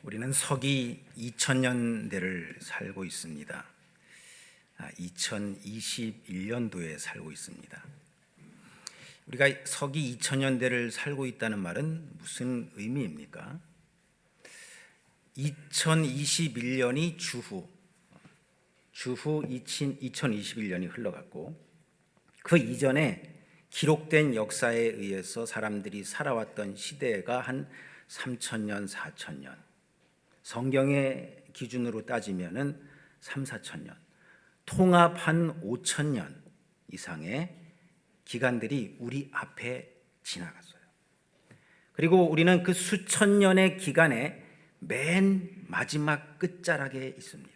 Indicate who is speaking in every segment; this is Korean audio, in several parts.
Speaker 1: 우리는 서기 2000년대를 살고 있습니다. 2021년도에 살고 있습니다. 우리가 서기 2000년대를 살고 있다는 말은 무슨 의미입니까? 2021년이 주후 2021년이 흘러갔고, 그 이전에 기록된 역사에 의해서 사람들이 살아왔던 시대가 한 3000년, 4000년, 성경의 기준으로 따지면은 3, 4000년, 통합 한 5000년 이상의 기간들이 우리 앞에 지나갔어요. 그리고 우리는 그 수천 년의 기간에 맨 마지막 끝자락에 있습니다.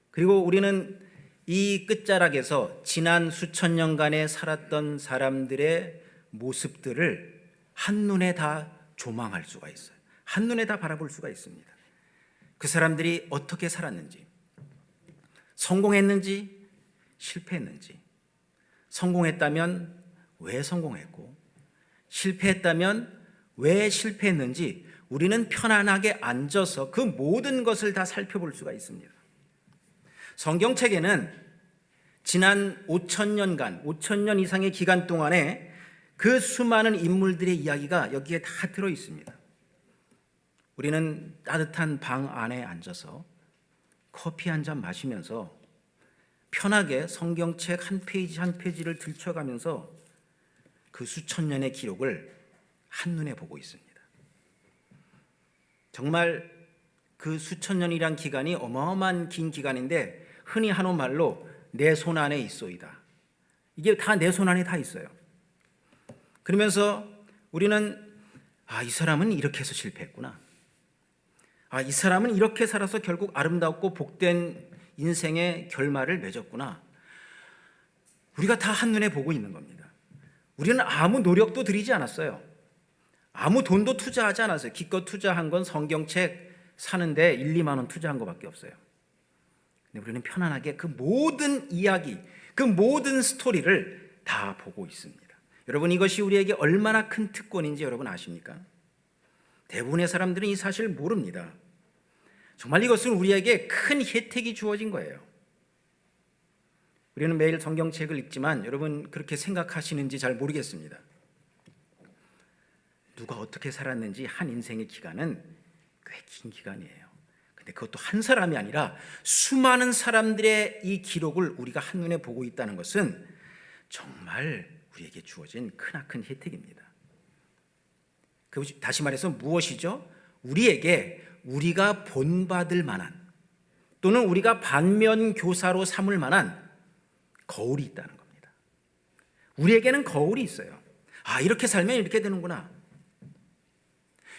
Speaker 1: 그리고 우리는 이 끝자락에서 지난 수천 년간에 살았던 사람들의 모습들을 한눈에 다 조망할 수가 있어요. 한눈에 다 바라볼 수가 있습니다. 그 사람들이 어떻게 살았는지, 성공했는지 실패했는지, 성공했다면 왜 성공했고, 실패했다면 왜 실패했는지 우리는 편안하게 앉아서 그 모든 것을 다 살펴볼 수가 있습니다. 성경책에는 지난 5000년간, 5000년 이상의 기간 동안에 그 수많은 인물들의 이야기가 여기에 다 들어 있습니다. 우리는 따뜻한 방 안에 앉아서 커피 한 잔 마시면서 편하게 성경책 한 페이지 한 페이지를 들춰가면서 그 수천 년의 기록을 한눈에 보고 있습니다. 정말 그 수천 년이란 기간이 어마어마한 긴 기간인데, 흔히 하는 말로 내 손 안에 있소이다. 이게 다 내 손 안에 다 있어요. 그러면서 우리는 이 사람은 이렇게 해서 실패했구나. 이 사람은 이렇게 살아서 결국 아름답고 복된 인생의 결말을 맺었구나. 우리가 다 한눈에 보고 있는 겁니다. 우리는 아무 노력도 들이지 않았어요. 아무 돈도 투자하지 않았어요. 기껏 투자한 건 성경책 사는데 1, 2만 원 투자한 것밖에 없어요. 근데 우리는 편안하게 그 모든 이야기, 그 모든 스토리를 다 보고 있습니다. 여러분, 이것이 우리에게 얼마나 큰 특권인지 여러분 아십니까? 대부분의 사람들은 이 사실을 모릅니다. 정말 이것은 우리에게 큰 혜택이 주어진 거예요. 우리는 매일 성경책을 읽지만 여러분 그렇게 생각하시는지 잘 모르겠습니다. 누가 어떻게 살았는지 한 인생의 기간은 꽤 긴 기간이에요. 근데 그것도 한 사람이 아니라 수많은 사람들의 이 기록을 우리가 한눈에 보고 있다는 것은 정말 우리에게 주어진 크나큰 혜택입니다. 다시 말해서 무엇이죠? 우리에게 우리가 본받을 만한, 또는 우리가 반면교사로 삼을 만한 거울이 있다는 겁니다. 우리에게는 거울이 있어요. 이렇게 살면 이렇게 되는구나.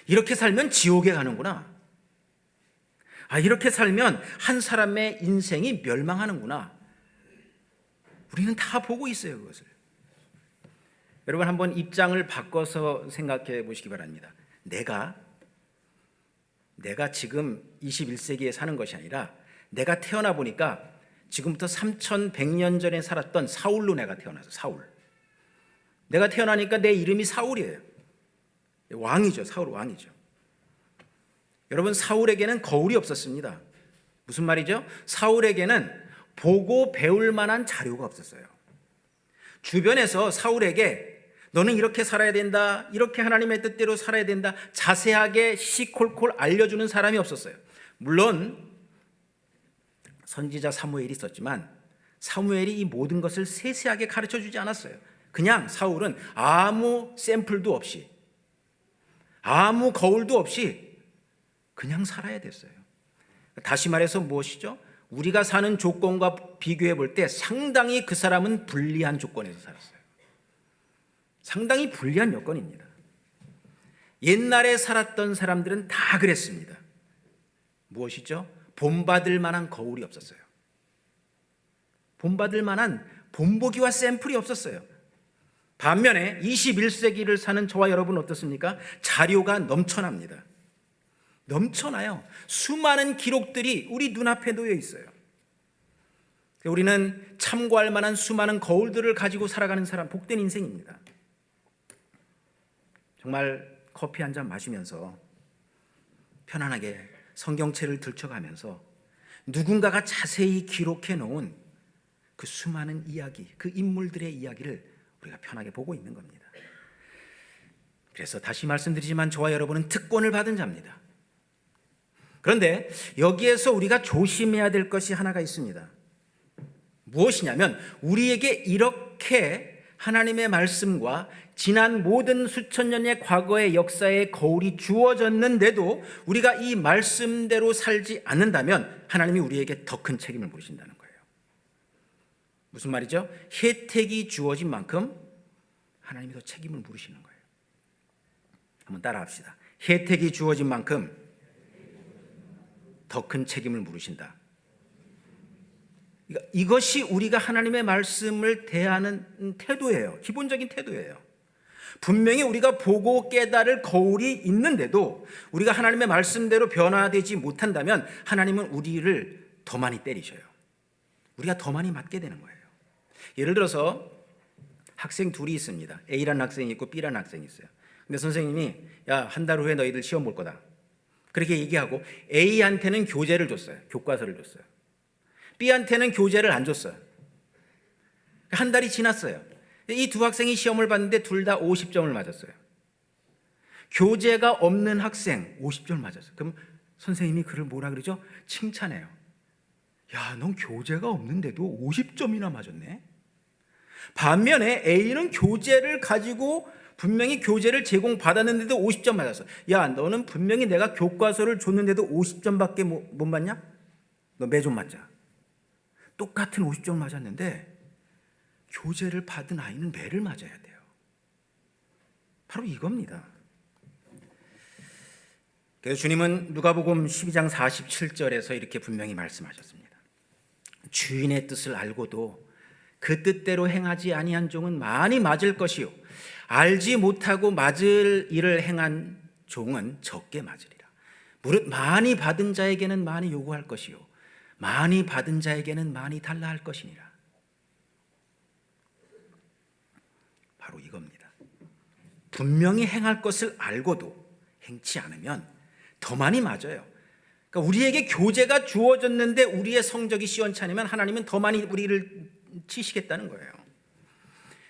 Speaker 1: 이렇게 살면 지옥에 가는구나. 이렇게 살면 한 사람의 인생이 멸망하는구나. 우리는 다 보고 있어요, 그것을. 여러분, 한번 입장을 바꿔서 생각해 보시기 바랍니다. 내가 지금 21세기에 사는 것이 아니라 내가 태어나 보니까 지금부터 3100년 전에 살았던 사울로 내가 태어나서 사울. 내가 태어나니까 내 이름이 사울이에요. 왕이죠. 사울 왕이죠. 여러분, 사울에게는 거울이 없었습니다. 무슨 말이죠? 사울에게는 보고 배울 만한 자료가 없었어요. 주변에서 사울에게 너는 이렇게 살아야 된다, 이렇게 하나님의 뜻대로 살아야 된다, 자세하게 시시콜콜 알려주는 사람이 없었어요. 물론 선지자 사무엘이 있었지만 사무엘이 이 모든 것을 세세하게 가르쳐주지 않았어요. 그냥 사울은 아무 샘플도 없이, 아무 거울도 없이 그냥 살아야 됐어요. 다시 말해서 무엇이죠? 우리가 사는 조건과 비교해 볼 때 상당히 그 사람은 불리한 조건에서 살았어요. 상당히 불리한 여건입니다. 옛날에 살았던 사람들은 다 그랬습니다. 무엇이죠? 본받을 만한 거울이 없었어요. 본받을 만한 본보기와 샘플이 없었어요. 반면에 21세기를 사는 저와 여러분 어떻습니까? 자료가 넘쳐납니다. 넘쳐나요. 수많은 기록들이 우리 눈앞에 놓여 있어요. 우리는 참고할 만한 수많은 거울들을 가지고 살아가는 사람, 복된 인생입니다. 정말 커피 한 잔 마시면서 편안하게 성경책을 들춰가면서 누군가가 자세히 기록해 놓은 그 수많은 이야기, 그 인물들의 이야기를 우리가 편하게 보고 있는 겁니다. 그래서 다시 말씀드리지만 저와 여러분은 특권을 받은 자입니다. 그런데 여기에서 우리가 조심해야 될 것이 하나가 있습니다. 무엇이냐면 우리에게 이렇게 하나님의 말씀과 지난 모든 수천 년의 과거의 역사의 거울이 주어졌는데도 우리가 이 말씀대로 살지 않는다면 하나님이 우리에게 더 큰 책임을 물으신다는 거예요. 무슨 말이죠? 혜택이 주어진 만큼 하나님이 더 책임을 물으시는 거예요. 한번 따라합시다. 혜택이 주어진 만큼 더 큰 책임을 물으신다. 이것이 우리가 하나님의 말씀을 대하는 태도예요. 기본적인 태도예요. 분명히 우리가 보고 깨달을 거울이 있는데도 우리가 하나님의 말씀대로 변화되지 못한다면 하나님은 우리를 더 많이 때리셔요. 우리가 더 많이 맞게 되는 거예요. 예를 들어서 학생 둘이 있습니다. A라는 학생이 있고 B라는 학생이 있어요. 근데 선생님이 야, 한 달 후에 너희들 시험 볼 거다. 그렇게 얘기하고 A한테는 교재를 줬어요. 교과서를 줬어요. B한테는 교재를 안 줬어요. 한 달이 지났어요. 이 두 학생이 시험을 봤는데 둘 다 50점을 맞았어요. 교재가 없는 학생 50점을 맞았어요. 그럼 선생님이 그를 뭐라 그러죠? 칭찬해요. 야, 넌 교재가 없는데도 50점이나 맞았네. 반면에 A는 교재를 가지고 분명히 교재를 제공받았는데도 50점 맞았어. 야, 너는 분명히 내가 교과서를 줬는데도 50점밖에 못 맞냐? 너 매 좀 맞자. 똑같은 50점 맞았는데 교재를 받은 아이는 매를 맞아야 돼요. 바로 이겁니다. 그래서 주님은 누가복음 12장 47절에서 이렇게 분명히 말씀하셨습니다. 주인의 뜻을 알고도 그 뜻대로 행하지 아니한 종은 많이 맞을 것이요 알지 못하고 맞을 일을 행한 종은 적게 맞으리라. 무릇 많이 받은 자에게는 많이 요구할 것이요 많이 받은 자에게는 많이 달라 할 것이니라. 바로 이겁니다. 분명히 행할 것을 알고도 행치 않으면 더 많이 맞아요. 그러니까 우리에게 교재가 주어졌는데 우리의 성적이 시원찮으면 하나님은 더 많이 우리를 치시겠다는 거예요.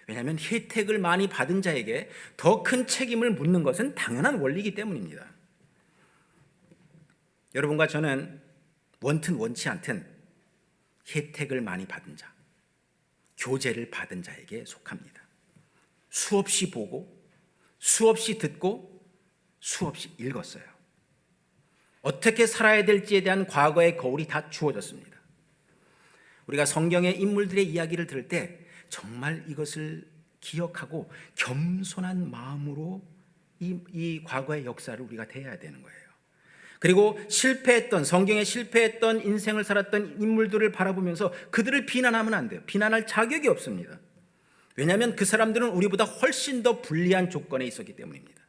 Speaker 1: 왜냐하면 혜택을 많이 받은 자에게 더 큰 책임을 묻는 것은 당연한 원리이기 때문입니다. 여러분과 저는 원튼 원치 않든 혜택을 많이 받은 자, 교재를 받은 자에게 속합니다. 수없이 보고 수없이 듣고 수없이 읽었어요. 어떻게 살아야 될지에 대한 과거의 거울이 다 주어졌습니다. 우리가 성경의 인물들의 이야기를 들을 때 정말 이것을 기억하고 겸손한 마음으로 이 과거의 역사를 우리가 대해야 되는 거예요. 그리고 성경에 실패했던 인생을 살았던 인물들을 바라보면서 그들을 비난하면 안 돼요. 비난할 자격이 없습니다. 왜냐하면 그 사람들은 우리보다 훨씬 더 불리한 조건에 있었기 때문입니다.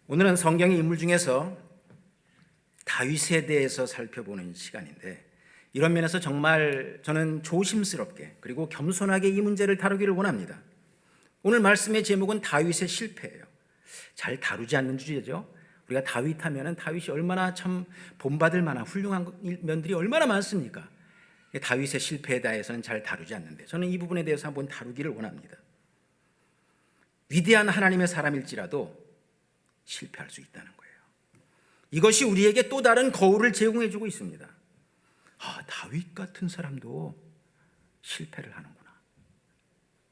Speaker 1: 오늘은 성경의 인물 중에서 다윗에 대해서 살펴보는 시간인데 이런 면에서 정말 저는 조심스럽게 그리고 겸손하게 이 문제를 다루기를 원합니다. 오늘 말씀의 제목은 다윗의 실패예요. 잘 다루지 않는 주제죠. 우리가 다윗 하면은 다윗이 얼마나 참 본받을 만한 훌륭한 면들이 얼마나 많습니까? 다윗의 실패에 대해서는 잘 다루지 않는데 저는 이 부분에 대해서 한번 다루기를 원합니다. 위대한 하나님의 사람일지라도 실패할 수 있다는 거예요. 이것이 우리에게 또 다른 거울을 제공해주고 있습니다. 다윗 같은 사람도 실패를 하는구나.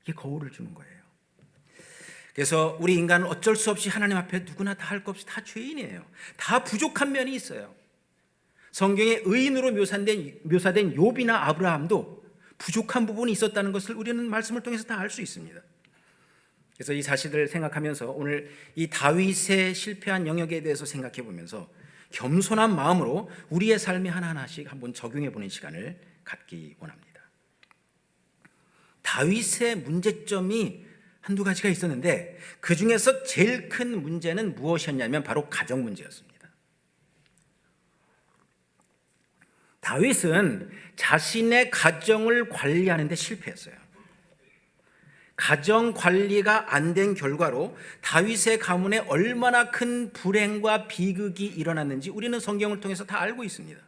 Speaker 1: 이게 거울을 주는 거예요. 그래서 우리 인간은 어쩔 수 없이 하나님 앞에 누구나 다 할 것 없이 다 죄인이에요. 다 부족한 면이 있어요. 성경에 의인으로 묘사된 욥이나 아브라함도 부족한 부분이 있었다는 것을 우리는 말씀을 통해서 다 알 수 있습니다. 그래서 이 사실을 생각하면서 오늘 이 다윗의 실패한 영역에 대해서 생각해 보면서 겸손한 마음으로 우리의 삶에 하나하나씩 한번 적용해 보는 시간을 갖기 원합니다. 다윗의 문제점이 한두 가지가 있었는데 그 중에서 제일 큰 문제는 무엇이었냐면 바로 가정 문제였습니다. 다윗은 자신의 가정을 관리하는 데 실패했어요. 가정 관리가 안 된 결과로 다윗의 가문에 얼마나 큰 불행과 비극이 일어났는지 우리는 성경을 통해서 다 알고 있습니다.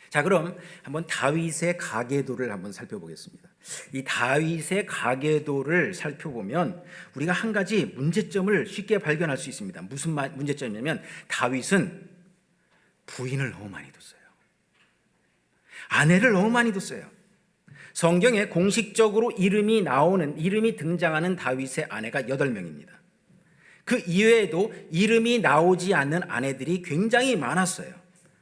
Speaker 1: 자, 그럼 한번 다윗의 가계도를 한번 살펴보겠습니다. 이 다윗의 가계도를 살펴보면 우리가 한 가지 문제점을 쉽게 발견할 수 있습니다. 무슨 문제점이냐면 다윗은 부인을 너무 많이 뒀어요. 아내를 너무 많이 뒀어요. 성경에 공식적으로 이름이 등장하는 다윗의 아내가 8명입니다. 그 이외에도 이름이 나오지 않는 아내들이 굉장히 많았어요.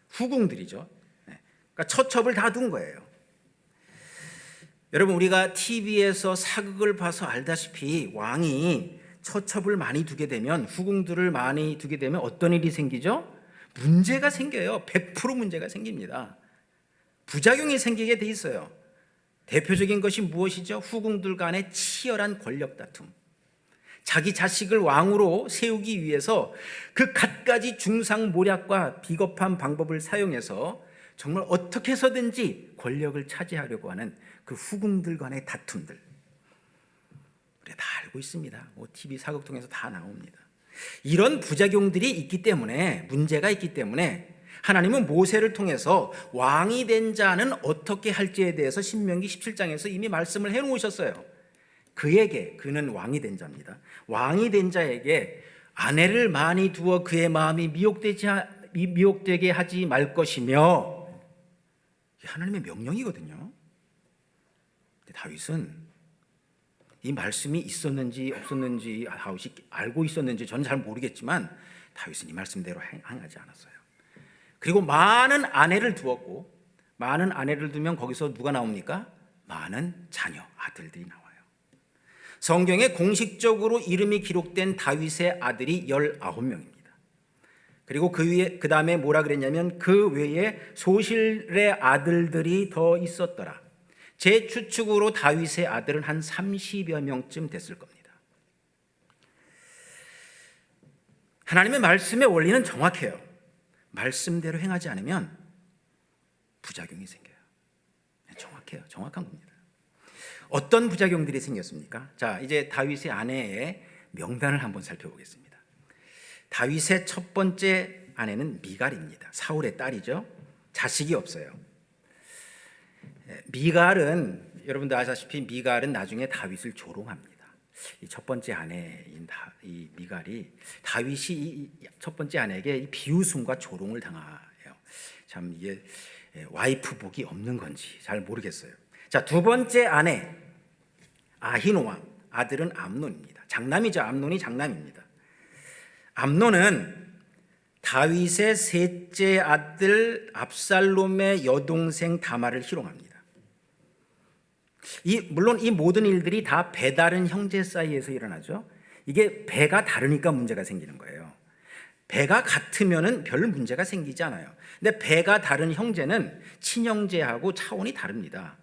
Speaker 1: 후궁들이죠. 그러니까 처첩을 다 둔 거예요. 여러분, 우리가 TV에서 사극을 봐서 알다시피 왕이 처첩을 많이 두게 되면, 후궁들을 많이 두게 되면 어떤 일이 생기죠? 문제가 생겨요. 100% 문제가 생깁니다. 부작용이 생기게 돼 있어요. 대표적인 것이 무엇이죠? 후궁들 간의 치열한 권력 다툼. 자기 자식을 왕으로 세우기 위해서 그 갖가지 중상모략과 비겁한 방법을 사용해서 정말 어떻게 해서든지 권력을 차지하려고 하는 그 후궁들 간의 다툼들, 우리가 다 알고 있습니다. TV 사극 통해서 다 나옵니다. 이런 부작용들이 있기 때문에, 문제가 있기 때문에 하나님은 모세를 통해서 왕이 된 자는 어떻게 할지에 대해서 신명기 17장에서 이미 말씀을 해놓으셨어요. 그는 왕이 된 자입니다. 왕이 된 자에게 아내를 많이 두어 그의 마음이 미혹되게 하지 말 것이며, 하나님의 명령이거든요. 근데 다윗은 이 말씀이 있었는지 없었는지, 다윗이 알고 있었는지 저는 잘 모르겠지만 다윗은 이 말씀대로 행하지 않았어요. 그리고 많은 아내를 두었고, 많은 아내를 두면 거기서 누가 나옵니까? 많은 자녀, 아들들이 나와요. 성경에 공식적으로 이름이 기록된 다윗의 아들이 19명입니다. 그리고 그 다음에 뭐라 그랬냐면, 그 외에 소실의 아들들이 더 있었더라. 제 추측으로 다윗의 아들은 한 30여 명쯤 됐을 겁니다. 하나님의 말씀의 원리는 정확해요. 말씀대로 행하지 않으면 부작용이 생겨요. 정확해요. 정확한 겁니다. 어떤 부작용들이 생겼습니까? 자, 이제 다윗의 아내의 명단을 한번 살펴보겠습니다. 다윗의 첫 번째 아내는 미갈입니다. 사울의 딸이죠. 자식이 없어요. 미갈은, 여러분들 아시다시피 미갈은 나중에 다윗을 조롱합니다. 이 첫 번째 아내인 이 미갈이 다윗이 이 첫 번째 아내에게 이 비웃음과 조롱을 당해요. 참 이게 와이프 복이 없는 건지 잘 모르겠어요. 자, 두 번째 아내 아히노암, 아들은 암논입니다. 장남이죠. 암논이 장남입니다. 암논은 다윗의 셋째 아들 압살롬의 여동생 다말을 희롱합니다. 물론 이 모든 일들이 다 배다른 형제 사이에서 일어나죠. 이게 배가 다르니까 문제가 생기는 거예요. 배가 같으면은 별 문제가 생기지 않아요. 근데 배가 다른 형제는 친형제하고 차원이 다릅니다.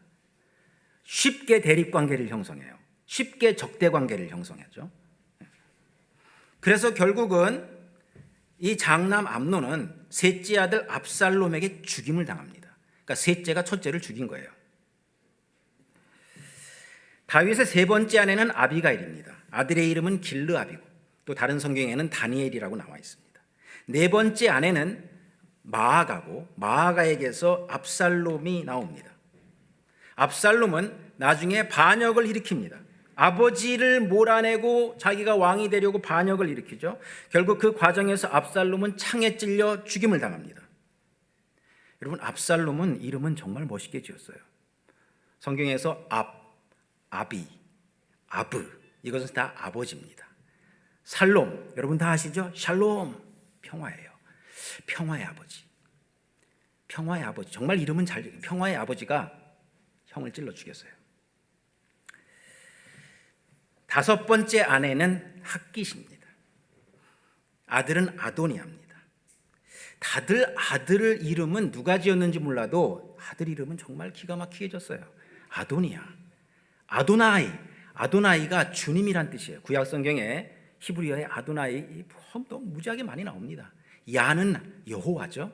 Speaker 1: 쉽게 대립관계를 형성해요. 쉽게 적대관계를 형성하죠. 그래서 결국은 이 장남 암논은 셋째 아들 압살롬에게 죽임을 당합니다. 그러니까 셋째가 첫째를 죽인 거예요. 다윗의 세 번째 아내는 아비가일입니다. 아들의 이름은 길르압이고 또 다른 성경에는 다니엘이라고 나와 있습니다. 네 번째 아내는 마아가고, 마아가에게서 압살롬이 나옵니다. 압살롬은 나중에 반역을 일으킵니다. 아버지를 몰아내고 자기가 왕이 되려고 반역을 일으키죠. 결국 그 과정에서 압살롬은 창에 찔려 죽임을 당합니다. 여러분, 압살롬은 이름은 정말 멋있게 지었어요. 성경에서 아비, 아브, 이것은 다 아버지입니다. 살롬, 여러분 다 아시죠? 샬롬, 평화예요. 평화의 아버지. 평화의 아버지. 정말 이름은 잘 지어요. 평화의 아버지가 형을 찔러 죽였어요. 다섯 번째 아내는 핫깃입니다. 아들은 아도니아입니다. 다들 아들 이름은 누가 지었는지 몰라도 아들 이름은 정말 기가 막히게 졌어요. 아도니아, 아도나이가 주님이란 뜻이에요. 구약 성경에 히브리어의 아도나이 너무 무지하게 많이 나옵니다. 야는 여호와죠.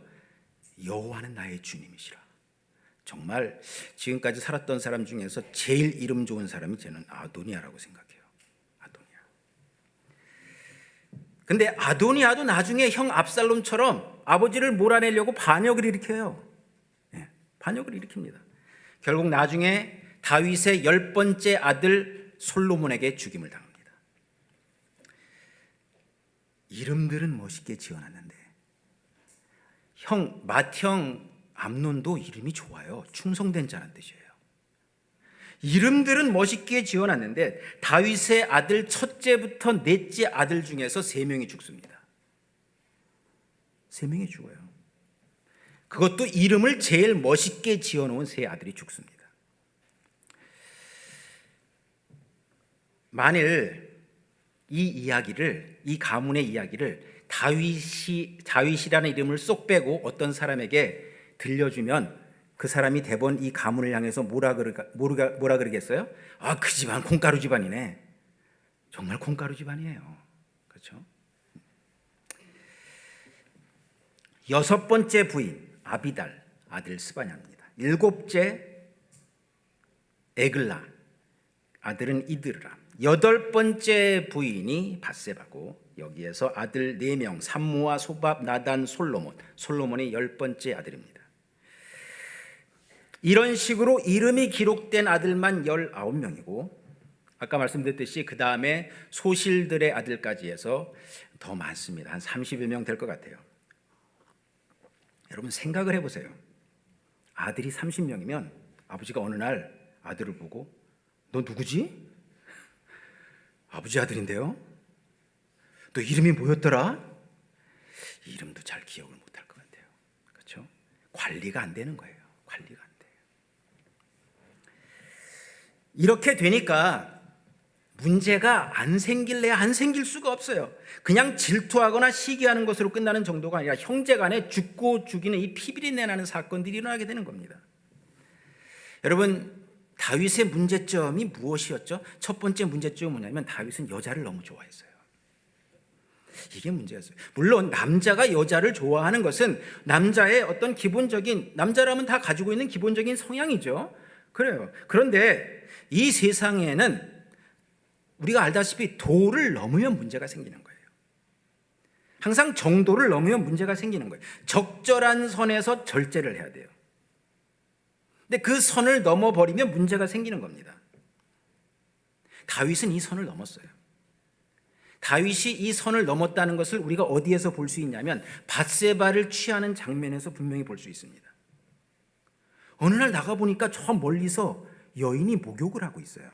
Speaker 1: 여호와는 나의 주님이시라. 정말 지금까지 살았던 사람 중에서 제일 이름 좋은 사람이 저는 아도니아라고 생각해요. 아도니아. 근데 아도니아도 나중에 형 압살롬처럼 아버지를 몰아내려고 반역을 일으켜요. 네, 반역을 일으킵니다. 결국 나중에 다윗의 10번째 아들 솔로몬에게 죽임을 당합니다. 이름들은 멋있게 지어놨는데 맏형 암논도 이름이 좋아요. 충성된 자란 뜻이에요. 이름들은 멋있게 지어놨는데 다윗의 아들 첫째부터 넷째 아들 중에서 3명이 죽습니다. 3명이 죽어요. 그것도 이름을 제일 멋있게 지어놓은 3 아들이 죽습니다. 만일 이 가문의 이야기를 다윗이라는 이름을 쏙 빼고 어떤 사람에게 들려주면 그 사람이 대번 이 가문을 향해서 뭐라 그러겠어요? 그 집안 콩가루 집안이네. 정말 콩가루 집안이에요. 그렇죠? 6번째 부인 아비달 아들 스바냐입니다. 7째 에글라 아들은 이드라. 8번째 부인이 밧세바고 여기에서 아들 4명 삼무아 소밥 나단 솔로몬이 10번째 아들입니다. 이런 식으로 이름이 기록된 아들만 19명이고 아까 말씀드렸듯이 그 다음에 소실들의 아들까지 해서 더 많습니다. 한 30여 명 될 것 같아요. 여러분 생각을 해보세요. 아들이 30명이면 아버지가 어느 날 아들을 보고 너 누구지? 아버지 아들인데요? 너 이름이 뭐였더라? 이름도 잘 기억을 못할 것 같아요. 그렇죠? 관리가 안 되는 거예요. 관리가 안 돼요. 이렇게 되니까 문제가 안 생길래야 안 생길 수가 없어요. 그냥 질투하거나 시기하는 것으로 끝나는 정도가 아니라 형제간에 죽고 죽이는 이 피비린내 나는 사건들이 일어나게 되는 겁니다. 여러분 다윗의 문제점이 무엇이었죠? 첫 번째 문제점은 뭐냐면 다윗은 여자를 너무 좋아했어요. 이게 문제였어요. 물론 남자가 여자를 좋아하는 것은 남자의 어떤 기본적인, 남자라면 다 가지고 있는 기본적인 성향이죠. 그래요. 그런데 이 세상에는 우리가 알다시피 도를 넘으면 문제가 생기는 거예요. 항상 정도를 넘으면 문제가 생기는 거예요. 적절한 선에서 절제를 해야 돼요. 근데 그 선을 넘어버리면 문제가 생기는 겁니다. 다윗은 이 선을 넘었어요. 다윗이 이 선을 넘었다는 것을 우리가 어디에서 볼 수 있냐면 밧세바를 취하는 장면에서 분명히 볼 수 있습니다. 어느 날 나가보니까 저 멀리서 여인이 목욕을 하고 있어요.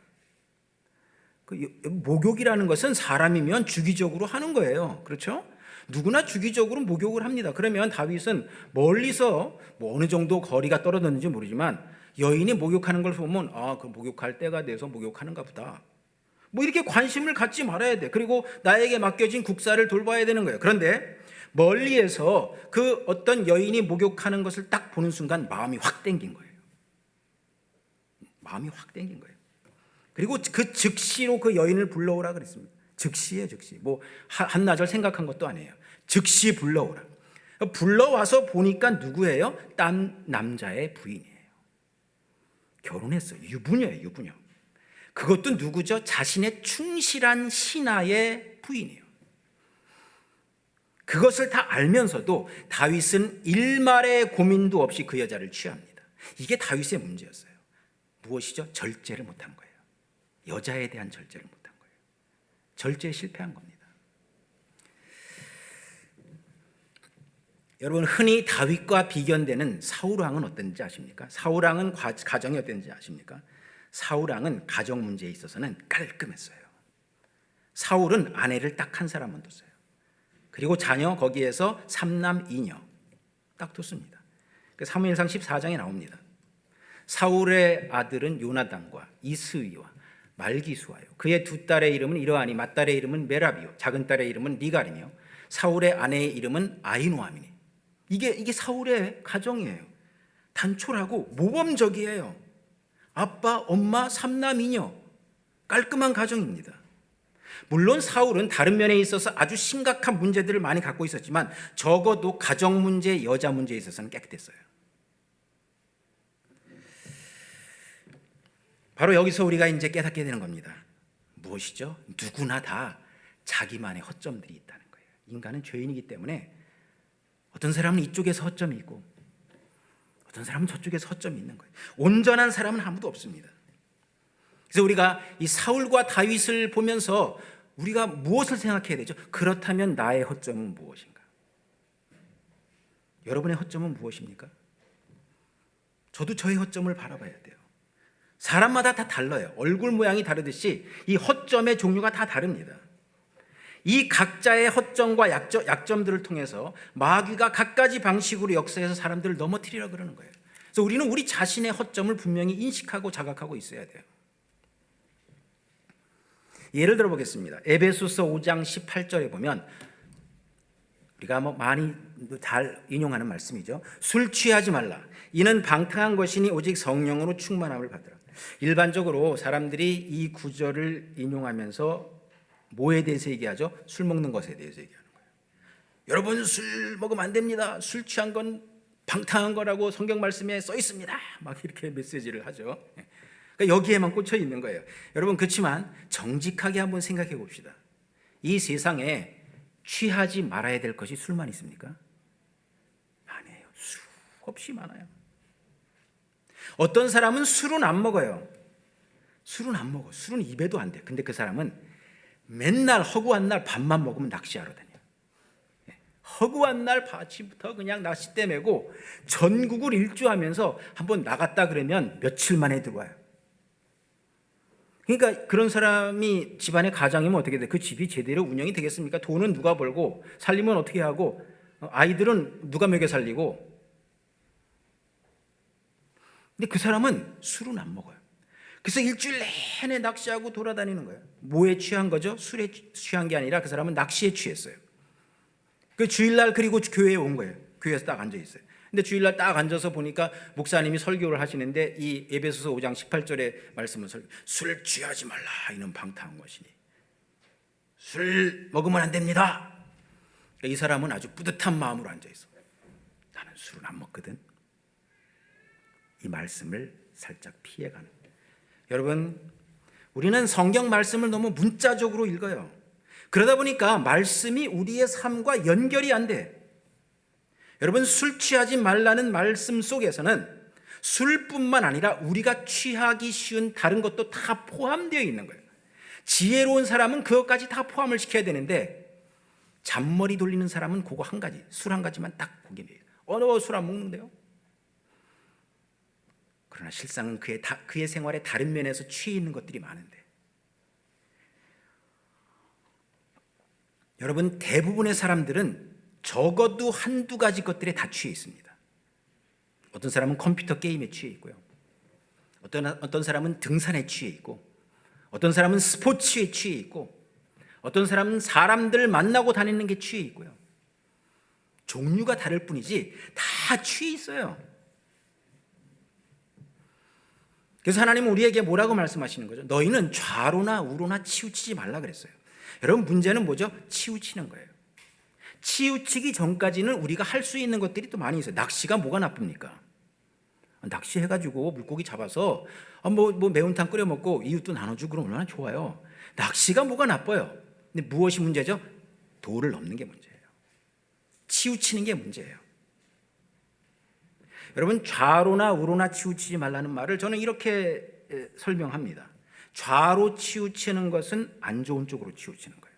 Speaker 1: 그 목욕이라는 것은 사람이면 주기적으로 하는 거예요. 그렇죠? 누구나 주기적으로 목욕을 합니다. 그러면 다윗은 멀리서 어느 정도 거리가 떨어졌는지 모르지만 여인이 목욕하는 걸 보면 그 목욕할 때가 돼서 목욕하는가 보다. 이렇게 관심을 갖지 말아야 돼. 그리고 나에게 맡겨진 국사를 돌봐야 되는 거예요. 그런데 멀리에서 그 어떤 여인이 목욕하는 것을 딱 보는 순간 마음이 확 땡긴 거예요. 마음이 확 땡긴 거예요. 그리고 그 즉시로 그 여인을 불러오라 그랬습니다. 즉시예요, 즉시. 한나절 생각한 것도 아니에요. 즉시 불러오라. 불러와서 보니까 누구예요? 딴 남자의 부인이에요. 결혼했어요. 유부녀예요, 유부녀. 그것도 누구죠? 자신의 충실한 신하의 부인이에요. 그것을 다 알면서도 다윗은 일말의 고민도 없이 그 여자를 취합니다. 이게 다윗의 문제였어요. 무엇이죠? 절제를 못한 거예요. 여자에 대한 절제를 못한 거예요. 절제에 실패한 겁니다. 여러분 흔히 다윗과 비견되는 사울왕은 어땠는지 아십니까? 사울왕은 가정이 어땠는지 아십니까? 사울왕은 가정 문제에 있어서는 깔끔했어요. 사울은 아내를 딱 한 사람만 뒀어요. 그리고 자녀 거기에서 3남 2녀 딱 뒀습니다. 사무엘상 14장에 나옵니다. 사울의 아들은 요나단과 이스위와 말기수아요. 그의 두 딸의 이름은 이러하니 맏딸의 이름은 메라비요 작은 딸의 이름은 리갈이며 사울의 아내의 이름은 아히노아미니. 이게 사울의 가정이에요. 단촐하고 모범적이에요. 아빠, 엄마, 3남 2녀 깔끔한 가정입니다. 물론 사울은 다른 면에 있어서 아주 심각한 문제들을 많이 갖고 있었지만 적어도 가정 문제, 여자 문제에 있어서는 깨끗했어요. 바로 여기서 우리가 이제 깨닫게 되는 겁니다. 무엇이죠? 누구나 다 자기만의 허점들이 있다는 거예요. 인간은 죄인이기 때문에 어떤 사람은 이쪽에서 허점이 있고 어떤 사람은 저쪽에서 허점이 있는 거예요. 온전한 사람은 아무도 없습니다. 그래서 우리가 이 사울과 다윗을 보면서 우리가 무엇을 생각해야 되죠? 그렇다면 나의 허점은 무엇인가? 여러분의 허점은 무엇입니까? 저도 저의 허점을 바라봐야 돼요. 사람마다 다 달라요. 얼굴 모양이 다르듯이 이 허점의 종류가 다 다릅니다. 이 각자의 허점과 약점들을 통해서 마귀가 갖가지 방식으로 역사해서 사람들을 넘어뜨리려고 그러는 거예요. 그래서 우리는 우리 자신의 허점을 분명히 인식하고 자각하고 있어야 돼요. 예를 들어 보겠습니다. 에베소서 5장 18절에 보면 우리가 많이 잘 인용하는 말씀이죠. 술 취하지 말라. 이는 방탕한 것이니 오직 성령으로 충만함을 받으라. 일반적으로 사람들이 이 구절을 인용하면서 뭐에 대해서 얘기하죠? 술 먹는 것에 대해서 얘기하는 거예요. 여러분 술 먹으면 안 됩니다. 술 취한 건 방탕한 거라고 성경 말씀에 써 있습니다. 막 이렇게 메시지를 하죠. 그러니까 여기에만 꽂혀 있는 거예요. 여러분 그렇지만 정직하게 한번 생각해 봅시다. 이 세상에 취하지 말아야 될 것이 술만 있습니까? 아니에요. 수없이 많아요. 어떤 사람은 술은 안 먹어요. 술은 안 먹어. 술은 입에도 안 돼. 근데 그 사람은 맨날 허구한 날 밥만 먹으면 낚시하러 다녀요. 허구한 날 아침부터 그냥 낚싯대 메고 전국을 일주하면서 한번 나갔다 그러면 며칠 만에 들어와요. 그러니까 그런 사람이 집안의 가장이면 어떻게 돼? 그 집이 제대로 운영이 되겠습니까? 돈은 누가 벌고 살림은 어떻게 하고 아이들은 누가 먹여 살리고. 근데 그 사람은 술은 안 먹어요. 그래서 일주일 내내 낚시하고 돌아다니는 거예요. 뭐에 취한 거죠? 술에 취한 게 아니라 그 사람은 낚시에 취했어요. 그 주일날 그리고 교회에 온 거예요. 교회에서 딱 앉아 있어요. 근데 주일날 딱 앉아서 보니까 목사님이 설교를 하시는데 이 에베소서 5장 18절의 말씀은 술 취하지 말라. 이는 방탕한 것이니 술 먹으면 안 됩니다. 그러니까 이 사람은 아주 뿌듯한 마음으로 앉아 있어. 나는 술은 안 먹거든. 이 말씀을 살짝 피해가는 거예요. 여러분 우리는 성경 말씀을 너무 문자적으로 읽어요. 그러다 보니까 말씀이 우리의 삶과 연결이 안 돼. 여러분 술 취하지 말라는 말씀 속에서는 술뿐만 아니라 우리가 취하기 쉬운 다른 것도 다 포함되어 있는 거예요. 지혜로운 사람은 그것까지 다 포함을 시켜야 되는데 잔머리 돌리는 사람은 그거 한 가지, 술 한 가지만 딱 보게 돼요. 술 안 먹는데요? 그러나 실상은 그의 생활의 다른 면에서 취해 있는 것들이 많은데 여러분 대부분의 사람들은 적어도 한두 가지 것들에 다 취해 있습니다. 어떤 사람은 컴퓨터 게임에 취해 있고요. 어떤 사람은 등산에 취해 있고 어떤 사람은 스포츠에 취해 있고 어떤 사람은 사람들 만나고 다니는 게 취해 있고요. 종류가 다를 뿐이지 다 취해 있어요. 그래서 하나님은 우리에게 뭐라고 말씀하시는 거죠? 너희는 좌로나 우로나 치우치지 말라 그랬어요. 여러분 문제는 뭐죠? 치우치는 거예요. 치우치기 전까지는 우리가 할 수 있는 것들이 또 많이 있어요. 낚시가 뭐가 나쁩니까? 낚시해가지고 물고기 잡아서 뭐 매운탕 끓여 먹고 이웃도 나눠주고 그러면 얼마나 좋아요. 낚시가 뭐가 나빠요. 근데 무엇이 문제죠? 도를 넘는 게 문제예요. 치우치는 게 문제예요. 여러분 좌로나 우로나 치우치지 말라는 말을 저는 이렇게 설명합니다. 좌로 치우치는 것은 안 좋은 쪽으로 치우치는 거예요.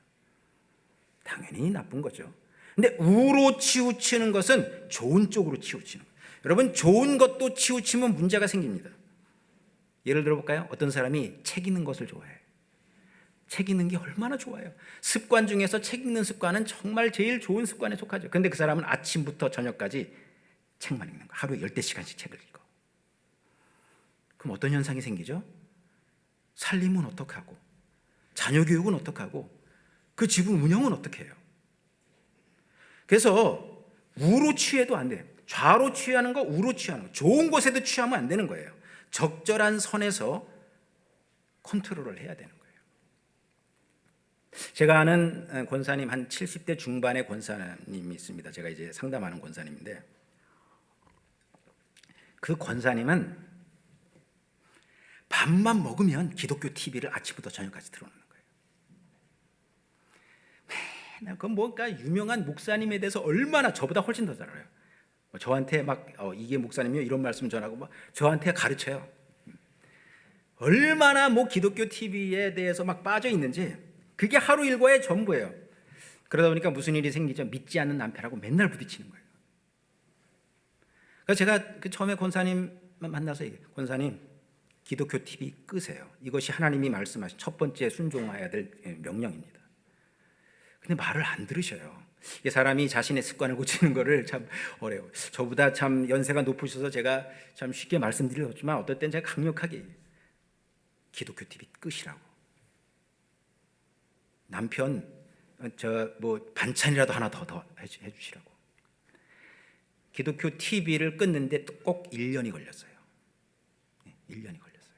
Speaker 1: 당연히 나쁜 거죠. 근데 우로 치우치는 것은 좋은 쪽으로 치우치는 거예요. 여러분 좋은 것도 치우치면 문제가 생깁니다. 예를 들어볼까요? 어떤 사람이 책 읽는 것을 좋아해요. 책 읽는 게 얼마나 좋아요. 습관 중에서 책 읽는 습관은 정말 제일 좋은 습관에 속하죠. 근데 그 사람은 아침부터 저녁까지 책만 읽는 거. 하루에 10시간씩 책을 읽어. 그럼 어떤 현상이 생기죠? 살림은 어떻게 하고 자녀 교육은 어떻게 하고 그 집은 운영은 어떻게 해요? 그래서 우로 취해도 안 돼요. 좌로 취하는 거, 우로 취하는 거. 좋은 곳에도 취하면 안 되는 거예요. 적절한 선에서 컨트롤을 해야 되는 거예요. 제가 아는 권사님 한 70대 중반의 권사님이 있습니다. 제가 이제 상담하는 권사님인데 그 권사님은 맘만 먹으면 기독교 TV를 아침부터 저녁까지 틀어놓는 거예요. 맨날 그 뭔가 유명한 목사님에 대해서 얼마나 저보다 훨씬 더 잘 알아요. 저한테 막 이게 목사님이요 이런 말씀 전하고 막 저한테 가르쳐요. 얼마나 뭐 기독교 TV에 대해서 막 빠져 있는지 그게 하루 일과의 전부예요. 그러다 보니까 무슨 일이 생기죠? 믿지 않는 남편하고 맨날 부딪히는 거예요. 그래서 제가 처음에 권사님 만나서 얘기해요. 권사님, 기독교 TV 끄세요. 이것이 하나님이 말씀하신 첫 번째 순종해야 될 명령입니다. 근데 말을 안 들으셔요. 이 사람이 자신의 습관을 고치는 거를 참 어려워요. 저보다 참 연세가 높으셔서 제가 참 쉽게 말씀드렸지만 어떨 땐 제가 강력하게 기독교 TV 끄시라고. 남편 저 뭐 반찬이라도 하나 더 해주시라고. 기독교 TV를 끊는데 꼭 1년이 걸렸어요. 1년이 걸렸어요.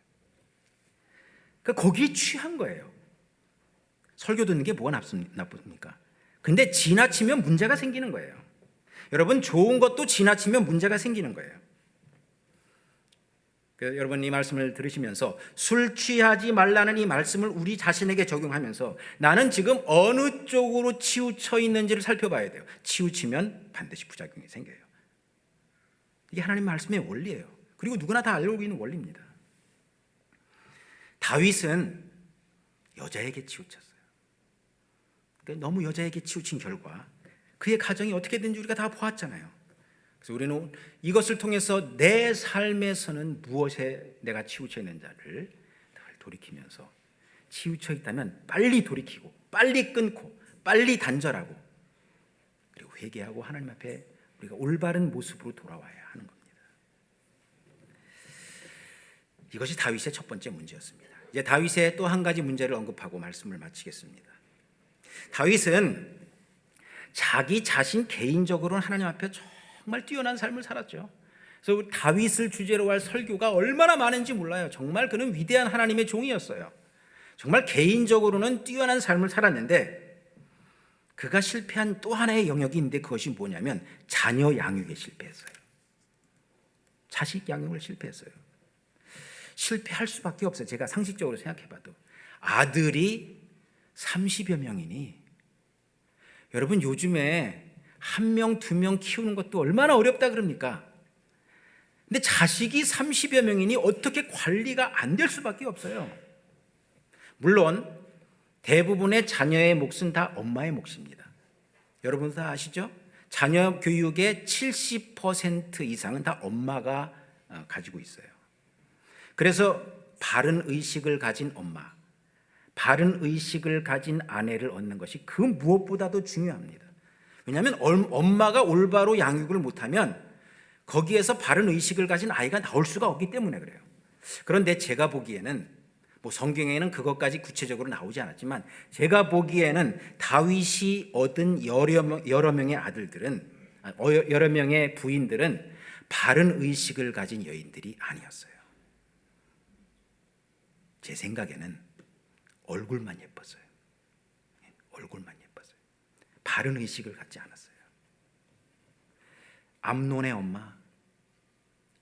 Speaker 1: 그러니까 거기에 취한 거예요. 설교 듣는 게 뭐가 나쁩니까? 근데 지나치면 문제가 생기는 거예요. 여러분, 좋은 것도 지나치면 문제가 생기는 거예요. 여러분, 이 말씀을 들으시면서 술 취하지 말라는 이 말씀을 우리 자신에게 적용하면서 나는 지금 어느 쪽으로 치우쳐 있는지를 살펴봐야 돼요. 치우치면 반드시 부작용이 생겨요. 이게 하나님 말씀의 원리예요. 그리고 누구나 다 알고 있는 원리입니다. 다윗은 여자에게 치우쳤어요. 그러니까 너무 여자에게 치우친 결과 그의 가정이 어떻게 된지 우리가 다 보았잖아요. 그래서 우리는 이것을 통해서 내 삶에서는 무엇에 내가 치우쳐 있는지를 돌이키면서 치우쳐 있다면 빨리 돌이키고 빨리 끊고 빨리 단절하고 그리고 회개하고 하나님 앞에 우리가 올바른 모습으로 돌아와야 하는 겁니다. 이것이 다윗의 첫 번째 문제였습니다. 이제 다윗의 또 한 가지 문제를 언급하고 말씀을 마치겠습니다. 다윗은 자기 자신 개인적으로는 하나님 앞에 정말 뛰어난 삶을 살았죠. 그래서 다윗을 주제로 할 설교가 얼마나 많은지 몰라요. 정말 그는 위대한 하나님의 종이었어요. 정말 개인적으로는 뛰어난 삶을 살았는데 그가 실패한 또 하나의 영역이 있는데 그것이 뭐냐면 자녀 양육에 실패했어요. 자식 양육을 실패했어요. 실패할 수밖에 없어요. 제가 상식적으로 생각해봐도 아들이 30여 명이니 여러분 요즘에 1명, 2명 키우는 것도 얼마나 어렵다 그럽니까? 근데 자식이 30여 명이니 어떻게 관리가 안 될 수밖에 없어요. 물론 대부분의 자녀의 몫은 다 엄마의 몫입니다. 여러분 다 아시죠? 자녀 교육의 70% 이상은 다 엄마가 가지고 있어요. 그래서 바른 의식을 가진 엄마, 바른 의식을 가진 아내를 얻는 것이 그 무엇보다도 중요합니다. 왜냐하면 엄마가 올바로 양육을 못하면 거기에서 바른 의식을 가진 아이가 나올 수가 없기 때문에 그래요. 그런데 제가 보기에는 뭐 성경에는 그것까지 구체적으로 나오지 않았지만 제가 보기에는 다윗이 얻은 여러 명의 아들들은 여러 명의 부인들은 바른 의식을 가진 여인들이 아니었어요. 제 생각에는 얼굴만 예뻤어요. 얼굴만 예뻤어요. 바른 의식을 갖지 않았어요. 암논의 엄마,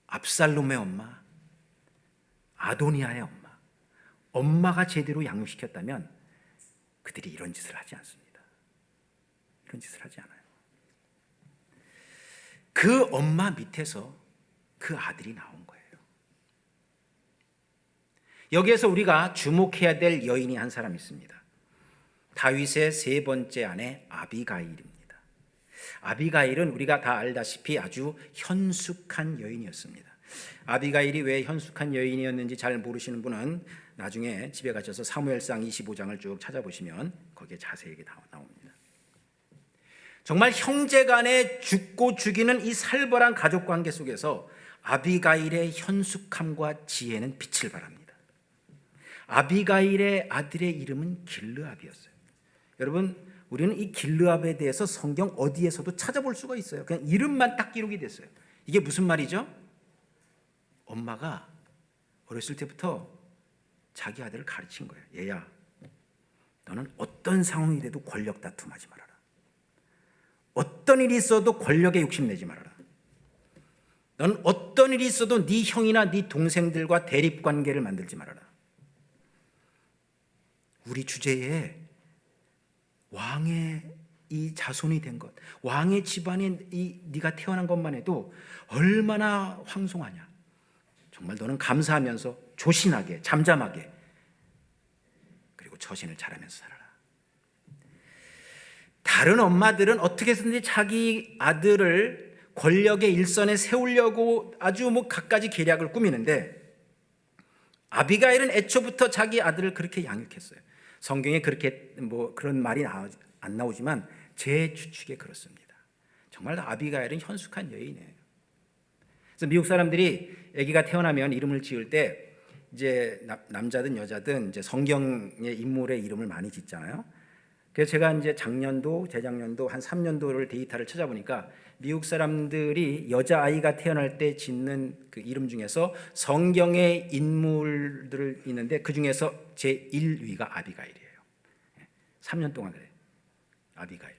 Speaker 1: 압살롬의 엄마, 아도니아의 엄마가 제대로 양육시켰다면 그들이 이런 짓을 하지 않습니다. 이런 짓을 하지 않아요. 그 엄마 밑에서 그 아들이 나온 거예요. 여기에서 우리가 주목해야 될 여인이 한 사람 있습니다. 다윗의 세 번째 아내 아비가일입니다. 아비가일은 우리가 다 알다시피 아주 현숙한 여인이었습니다. 아비가일이 왜 현숙한 여인이었는지 잘 모르시는 분은 나중에 집에 가셔서 사무엘상 25장을 쭉 찾아보시면 거기에 자세하게 나옵니다. 정말 형제간에 죽고 죽이는 이 살벌한 가족관계 속에서 아비가일의 현숙함과 지혜는 빛을 발합니다. 아비가일의 아들의 이름은 길르압이었어요. 여러분, 우리는 이 길르압에 대해서 성경 어디에서도 찾아볼 수가 있어요. 그냥 이름만 딱 기록이 됐어요. 이게 무슨 말이죠? 엄마가 어렸을 때부터 자기 아들을 가르친 거예요. 얘야, 너는 어떤 상황이 돼도 권력 다툼하지 말아라. 어떤 일이 있어도 권력에 욕심내지 말아라. 넌 어떤 일이 있어도 네 형이나 네 동생들과 대립관계를 만들지 말아라. 우리 주제에 왕의 이 자손이 된 것, 왕의 집안에 네가 태어난 것만 해도 얼마나 황송하냐. 정말 너는 감사하면서 조신하게, 잠잠하게, 그리고 처신을 잘하면서 살아라. 다른 엄마들은 어떻게 해서든지 자기 아들을 권력의 일선에 세우려고 아주 갖가지 계략을 꾸미는데, 아비가일은 애초부터 자기 아들을 그렇게 양육했어요. 성경에 그렇게 그런 말이 안 나오지만 제 추측에 그렇습니다. 정말 아비가일은 현숙한 여인이에요. 그래서 미국 사람들이 아기가 태어나면 이름을 지을 때 이제 남자든 여자든 이제 성경의 인물의 이름을 많이 짓잖아요. 그래서 제가 이제 작년도, 재작년도 한 3년도를 데이터를 찾아보니까 미국 사람들이 여자아이가 태어날 때 짓는 그 이름 중에서 성경의 인물들을 있는데 그 중에서 제 1위가 아비가일이에요. 3년 동안 그래요. 아비가일.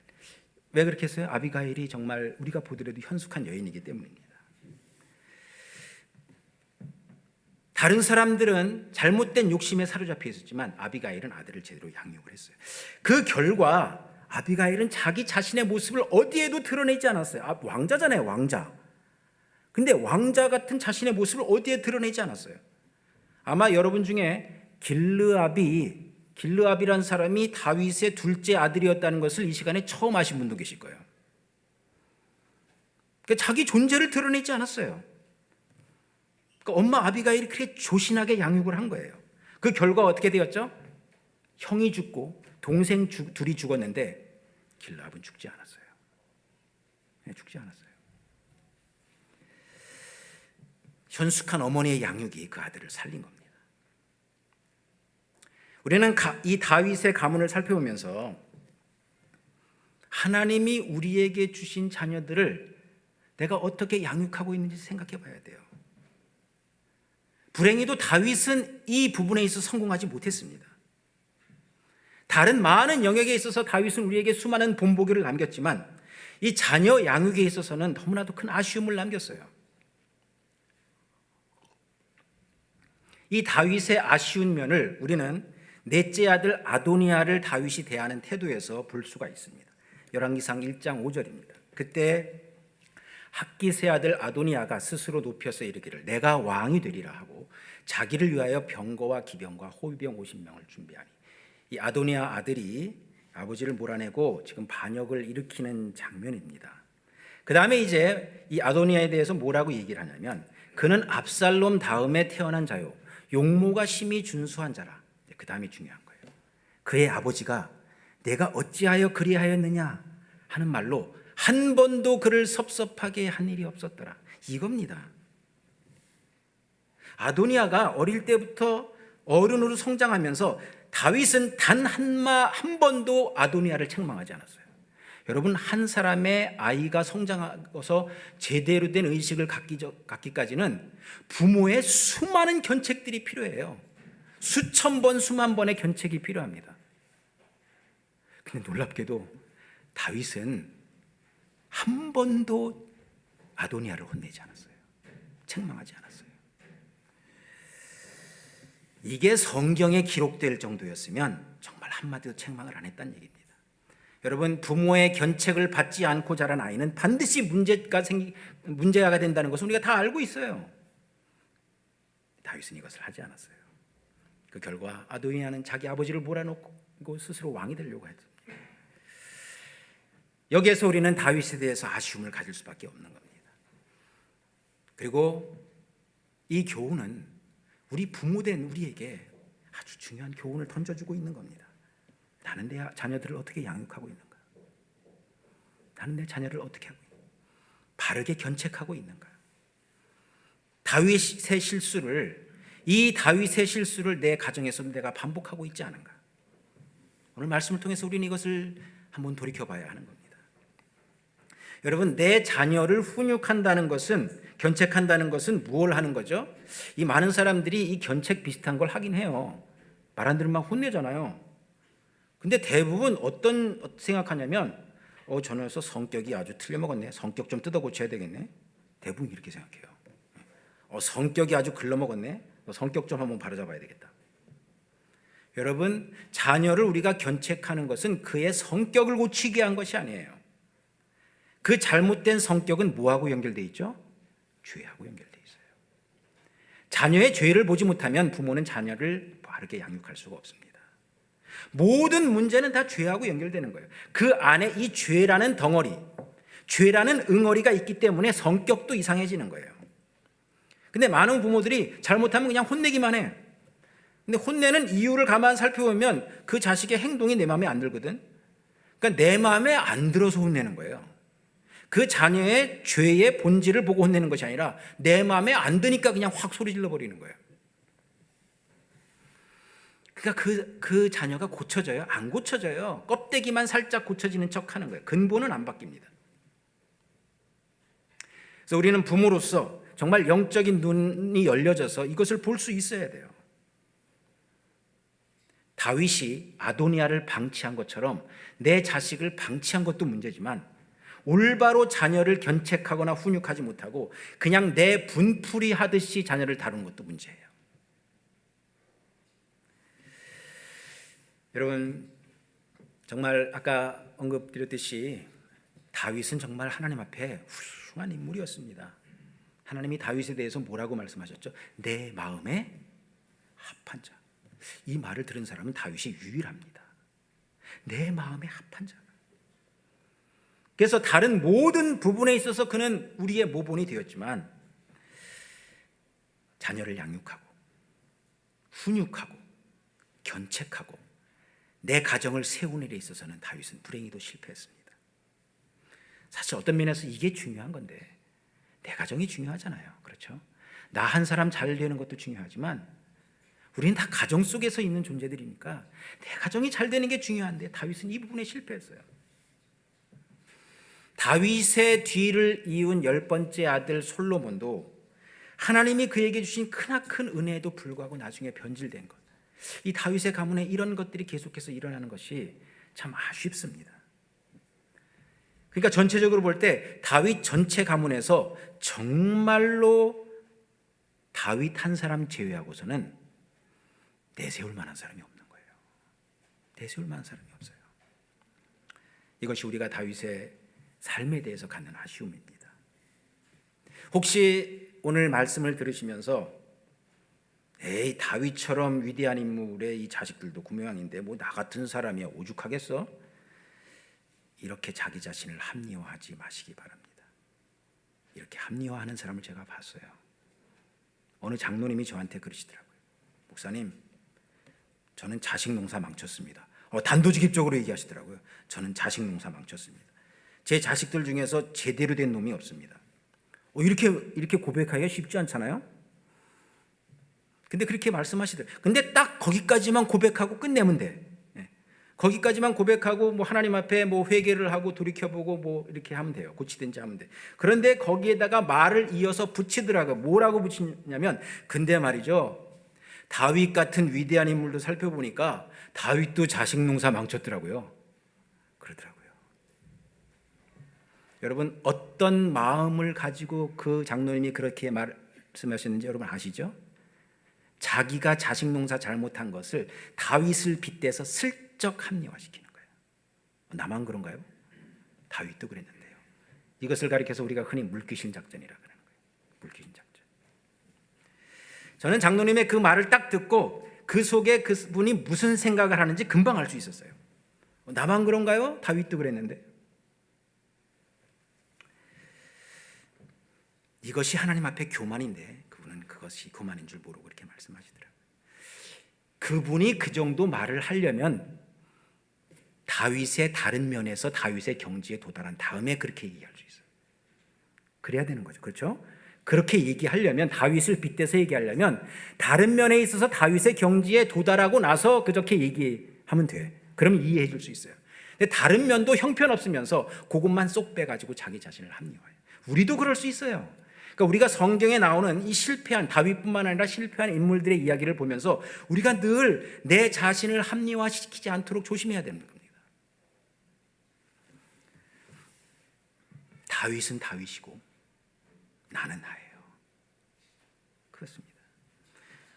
Speaker 1: 왜 그렇게 했어요? 아비가일이 정말 우리가 보더라도 현숙한 여인이기 때문입니다. 다른 사람들은 잘못된 욕심에 사로잡혀 있었지만 아비가일은 아들을 제대로 양육을 했어요. 그 결과 아비가일은 자기 자신의 모습을 어디에도 드러내지 않았어요. 왕자잖아요, 왕자. 근데 왕자 같은 자신의 모습을 어디에 드러내지 않았어요. 아마 여러분 중에 길르압이라는 사람이 다윗의 둘째 아들이었다는 것을 이 시간에 처음 아신 분도 계실 거예요. 그러니까 자기 존재를 드러내지 않았어요. 그러니까 엄마 아비가일이 그렇게 조신하게 양육을 한 거예요. 그 결과 어떻게 되었죠? 형이 죽고 동생 둘이 죽었는데 길르압은 죽지 않았어요. 죽지 않았어요. 현숙한 어머니의 양육이 그 아들을 살린 겁니다. 우리는 이 다윗의 가문을 살펴보면서 하나님이 우리에게 주신 자녀들을 내가 어떻게 양육하고 있는지 생각해 봐야 돼요. 불행히도 다윗은 이 부분에 있어서 성공하지 못했습니다. 다른 많은 영역에 있어서 다윗은 우리에게 수많은 본보기를 남겼지만 이 자녀 양육에 있어서는 너무나도 큰 아쉬움을 남겼어요. 이 다윗의 아쉬운 면을 우리는 넷째 아들 아도니아를 다윗이 대하는 태도에서 볼 수가 있습니다. 열왕기상 1장 5절입니다. 그때 학기세 아들 아도니아가 스스로 높여서 이르기를 내가 왕이 되리라 하고 자기를 위하여 병거와 기병과 호위병 50명을 준비하니, 이 아도니아 아들이 아버지를 몰아내고 지금 반역을 일으키는 장면입니다. 그 다음에 이제 이 아도니아에 대해서 뭐라고 얘기를 하냐면 그는 압살롬 다음에 태어난 자요 용모가 심히 준수한 자라. 그 다음이 중요한 거예요. 그의 아버지가 내가 어찌하여 그리하였느냐 하는 말로 한 번도 그를 섭섭하게 한 일이 없었더라. 이겁니다. 아도니아가 어릴 때부터 어른으로 성장하면서 다윗은 단 한 번도 아도니아를 책망하지 않았어요. 여러분, 한 사람의 아이가 성장하고서 제대로 된 의식을 갖기까지는 부모의 수많은 견책들이 필요해요. 수천 번, 수만 번의 견책이 필요합니다. 근데 놀랍게도 다윗은 한 번도 아도니아를 혼내지 않았어요. 책망하지 않았어요. 이게 성경에 기록될 정도였으면 정말 한마디도 책망을 안 했다는 얘기입니다. 여러분, 부모의 견책을 받지 않고 자란 아이는 반드시 문제가 된다는 것을 우리가 다 알고 있어요. 다윗은 이것을 하지 않았어요. 그 결과 아도니아는 자기 아버지를 몰아놓고 스스로 왕이 되려고 했습니다. 여기에서 우리는 다윗에 대해서 아쉬움을 가질 수밖에 없는 겁니다. 그리고 이 교훈은 우리 부모된 우리에게 아주 중요한 교훈을 던져주고 있는 겁니다. 나는 내 자녀들을 어떻게 양육하고 있는가? 나는 내 자녀를 어떻게 하고 있는가? 바르게 견책하고 있는가? 이 다윗의 실수를 내 가정에서 내가 반복하고 있지 않은가? 오늘 말씀을 통해서 우리는 이것을 한번 돌이켜봐야 하는 겁니다. 여러분, 내 자녀를 훈육한다는 것은, 견책한다는 것은 무엇을 하는 거죠? 이 많은 사람들이 이 견책 비슷한 걸 하긴 해요. 말 안 들으면 막 혼내잖아요. 근데 대부분 어떤 생각하냐면 저 녀석 성격이 아주 틀려먹었네. 성격 좀 뜯어 고쳐야 되겠네. 대부분 이렇게 생각해요. 성격이 아주 글러먹었네. 성격 좀 한번 바로잡아야 되겠다. 여러분, 자녀를 우리가 견책하는 것은 그의 성격을 고치기 위한 것이 아니에요. 그 잘못된 성격은 뭐하고 연결되어 있죠? 죄하고 연결되어 있어요. 자녀의 죄를 보지 못하면 부모는 자녀를 바르게 양육할 수가 없습니다. 모든 문제는 다 죄하고 연결되는 거예요. 그 안에 이 죄라는 덩어리, 죄라는 응어리가 있기 때문에 성격도 이상해지는 거예요. 근데 많은 부모들이 잘못하면 그냥 혼내기만 해. 근데 혼내는 이유를 가만 살펴보면 그 자식의 행동이 내 마음에 안 들거든. 그러니까 내 마음에 안 들어서 혼내는 거예요. 그 자녀의 죄의 본질을 보고 혼내는 것이 아니라 내 마음에 안 드니까 그냥 확 소리 질러 버리는 거예요. 그러니까 그 자녀가 고쳐져요? 안 고쳐져요. 껍데기만 살짝 고쳐지는 척 하는 거예요. 근본은 안 바뀝니다. 그래서 우리는 부모로서 정말 영적인 눈이 열려져서 이것을 볼 수 있어야 돼요. 다윗이 아도니아를 방치한 것처럼 내 자식을 방치한 것도 문제지만 올바로 자녀를 견책하거나 훈육하지 못하고 그냥 내 분풀이 하듯이 자녀를 다루는 것도 문제예요. 여러분, 정말 아까 언급드렸듯이 다윗은 정말 하나님 앞에 훌륭한 인물이었습니다. 하나님이 다윗에 대해서 뭐라고 말씀하셨죠? 내 마음에 합한 자. 이 말을 들은 사람은 다윗이 유일합니다. 내 마음에 합한 자. 그래서 다른 모든 부분에 있어서 그는 우리의 모본이 되었지만 자녀를 양육하고 훈육하고 견책하고 내 가정을 세우는 일에 있어서는 다윗은 불행히도 실패했습니다. 사실 어떤 면에서 이게 중요한 건데 내 가정이 중요하잖아요. 그렇죠? 나 한 사람 잘 되는 것도 중요하지만 우리는 다 가정 속에서 있는 존재들이니까 내 가정이 잘 되는 게 중요한데 다윗은 이 부분에 실패했어요. 다윗의 뒤를 이은 10번째 아들 솔로몬도 하나님이 그에게 주신 크나큰 은혜에도 불구하고 나중에 변질된 것, 이 다윗의 가문에 이런 것들이 계속해서 일어나는 것이 참 아쉽습니다. 그러니까 전체적으로 볼 때 다윗 전체 가문에서 정말로 다윗 한 사람 제외하고서는 내세울 만한 사람이 없는 거예요. 내세울 만한 사람이 없어요. 이것이 우리가 다윗의 삶에 대해서 갖는 아쉬움입니다. 혹시 오늘 말씀을 들으시면서 에이, 다윗처럼 위대한 인물의 이 자식들도 구명왕인데 뭐 나 같은 사람이야 오죽하겠어? 이렇게 자기 자신을 합리화하지 마시기 바랍니다. 이렇게 합리화하는 사람을 제가 봤어요. 어느 장로님이 저한테 그러시더라고요. 목사님, 저는 자식 농사 망쳤습니다. 단도직입적으로 얘기하시더라고요. 저는 자식 농사 망쳤습니다. 제 자식들 중에서 제대로 된 놈이 없습니다. 이렇게 고백하기가 쉽지 않잖아요. 근데 그렇게 말씀하시더라고요. 근데 딱 거기까지만 고백하고 끝내면 돼. 거기까지만 고백하고 뭐 하나님 앞에 뭐 회개를 하고 돌이켜보고 뭐 이렇게 하면 돼요. 고치든지 하면 돼. 그런데 거기에다가 말을 이어서 붙이더라고요. 뭐라고 붙이냐면 근데 말이죠, 다윗 같은 위대한 인물도 살펴보니까 다윗도 자식 농사 망쳤더라고요. 그러더라고요. 여러분, 어떤 마음을 가지고 그 장로님이 그렇게 말씀하셨는지 여러분 아시죠? 자기가 자식 농사 잘못한 것을 다윗을 빗대서 슬쩍 합리화시키는 거예요. 나만 그런가요? 다윗도 그랬는데요. 이것을 가리켜서 우리가 흔히 물귀신 작전이라고 하는 거예요. 물귀신 작전. 저는 장로님의 그 말을 딱 듣고 그 속에 그분이 무슨 생각을 하는지 금방 알 수 있었어요. 나만 그런가요? 다윗도 그랬는데. 이것이 하나님 앞에 교만인데 그분은 그것이 교만인 줄 모르고 이렇게 말씀하시더라고요. 그분이 그 정도 말을 하려면 다윗의 다른 면에서 다윗의 경지에 도달한 다음에 그렇게 얘기할 수 있어요. 그래야 되는 거죠. 그렇죠? 그렇게 얘기하려면, 다윗을 빗대서 얘기하려면 다른 면에 있어서 다윗의 경지에 도달하고 나서 그렇게 얘기하면 돼. 그럼 이해해 줄 수 있어요. 근데 다른 면도 형편없으면서 그것만 쏙 빼가지고 자기 자신을 합리화해요. 우리도 그럴 수 있어요. 그러니까 우리가 성경에 나오는 이 실패한, 다윗뿐만 아니라 실패한 인물들의 이야기를 보면서 우리가 늘 내 자신을 합리화시키지 않도록 조심해야 되는 겁니다. 다윗은 다윗이고 나는 나예요. 그렇습니다.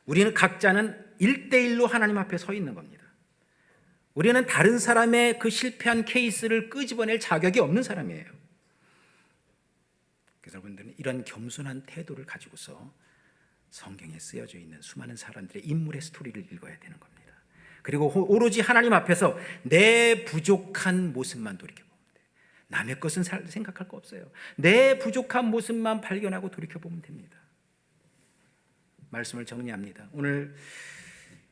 Speaker 1: 우리는 각자는 1대1로 하나님 앞에 서 있는 겁니다. 우리는 다른 사람의 그 실패한 케이스를 끄집어낼 자격이 없는 사람이에요. 그래서 여러분들은 이런 겸손한 태도를 가지고서 성경에 쓰여져 있는 수많은 사람들의 인물의 스토리를 읽어야 되는 겁니다. 그리고 오로지 하나님 앞에서 내 부족한 모습만 돌이켜보면 돼요. 남의 것은 생각할 거 없어요. 내 부족한 모습만 발견하고 돌이켜보면 됩니다. 말씀을 정리합니다. 오늘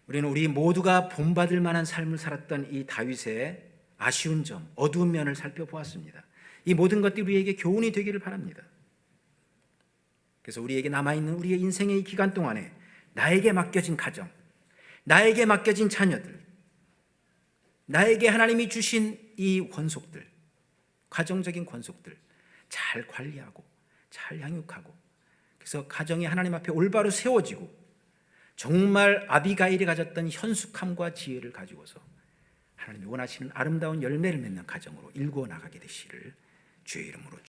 Speaker 1: 우리는 우리 모두가 본받을 만한 삶을 살았던 이 다윗의 아쉬운 점, 어두운 면을 살펴보았습니다. 이 모든 것들이 우리에게 교훈이 되기를 바랍니다. 그래서 우리에게 남아있는 우리의 인생의 기간 동안에 나에게 맡겨진 가정, 나에게 맡겨진 자녀들, 나에게 하나님이 주신 이 권속들, 가정적인 권속들 잘 관리하고 잘 양육하고, 그래서 가정이 하나님 앞에 올바로 세워지고 정말 아비가일이 가졌던 현숙함과 지혜를 가지고서 하나님이 원하시는 아름다운 열매를 맺는 가정으로 일구어 나가게 되시기를 주의 이름으로